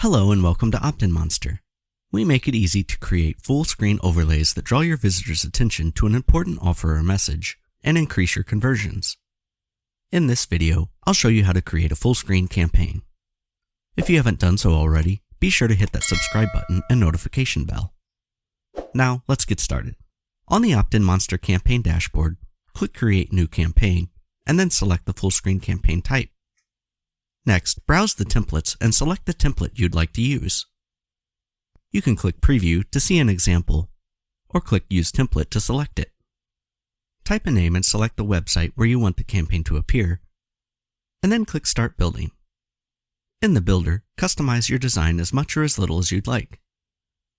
Hello and welcome to OptinMonster. We make it easy to create full screen overlays that draw your visitors' attention to an important offer or message and increase your conversions. In this video, I'll show you how to create a full screen campaign. If you haven't done so already, be sure to hit that subscribe button and notification bell. Now, let's get started. On the OptinMonster campaign dashboard, click Create New Campaign, and then select the full screen campaign type. Next, browse the templates and select the template you'd like to use. You can click Preview to see an example, or click Use Template to select it. Type a name and select the website where you want the campaign to appear, and then click Start Building. In the Builder, customize your design as much or as little as you'd like.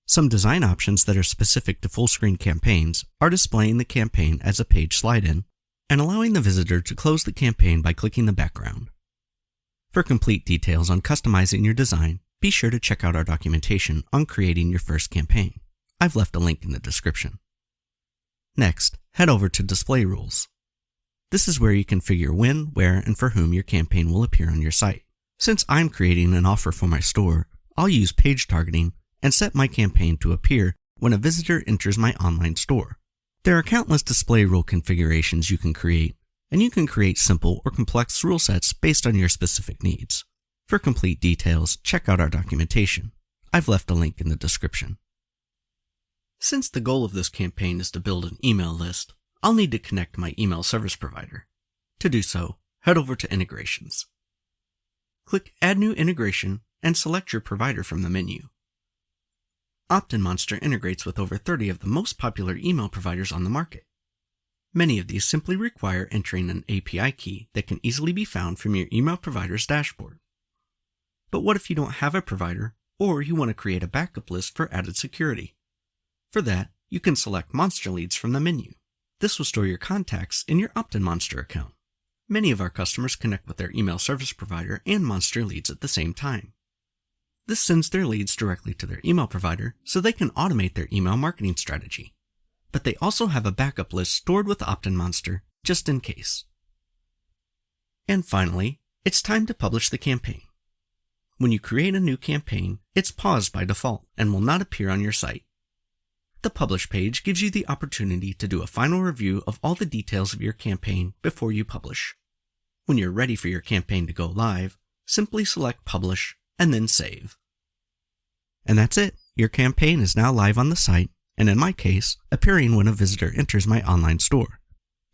Some design options that are specific to full screen campaigns are displaying the campaign as a page slide-in and allowing the visitor to close the campaign by clicking the background. For complete details on customizing your design, be sure to check out our documentation on creating your first campaign. I've left a link in the description. Next, head over to Display Rules. This is where you configure when, where, and for whom your campaign will appear on your site. Since I'm creating an offer for my store, I'll use page targeting and set my campaign to appear when a visitor enters my online store. There are countless display rule configurations you can create, and you can create simple or complex rule sets based on your specific needs. For complete details, check out our documentation. I've left a link in the description. Since the goal of this campaign is to build an email list, I'll need to connect my email service provider. To do so, head over to Integrations. Click Add New Integration and select your provider from the menu. OptinMonster integrates with over 30 of the most popular email providers on the market. Many of these simply require entering an API key that can easily be found from your email provider's dashboard. But what if you don't have a provider, or you want to create a backup list for added security? For that, you can select Monster Leads from the menu. This will store your contacts in your OptinMonster account. Many of our customers connect with their email service provider and Monster Leads at the same time. This sends their leads directly to their email provider so they can automate their email marketing strategy. But they also have a backup list stored with OptinMonster just in case. And finally, it's time to publish the campaign. When you create a new campaign, it's paused by default and will not appear on your site. The Publish page gives you the opportunity to do a final review of all the details of your campaign before you publish. When you're ready for your campaign to go live, simply select Publish and then Save. And that's it. Your campaign is now live on the site, and in my case, appearing when a visitor enters my online store.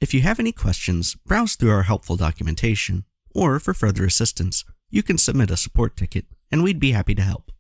If you have any questions, browse through our helpful documentation, or for further assistance, you can submit a support ticket, and we'd be happy to help.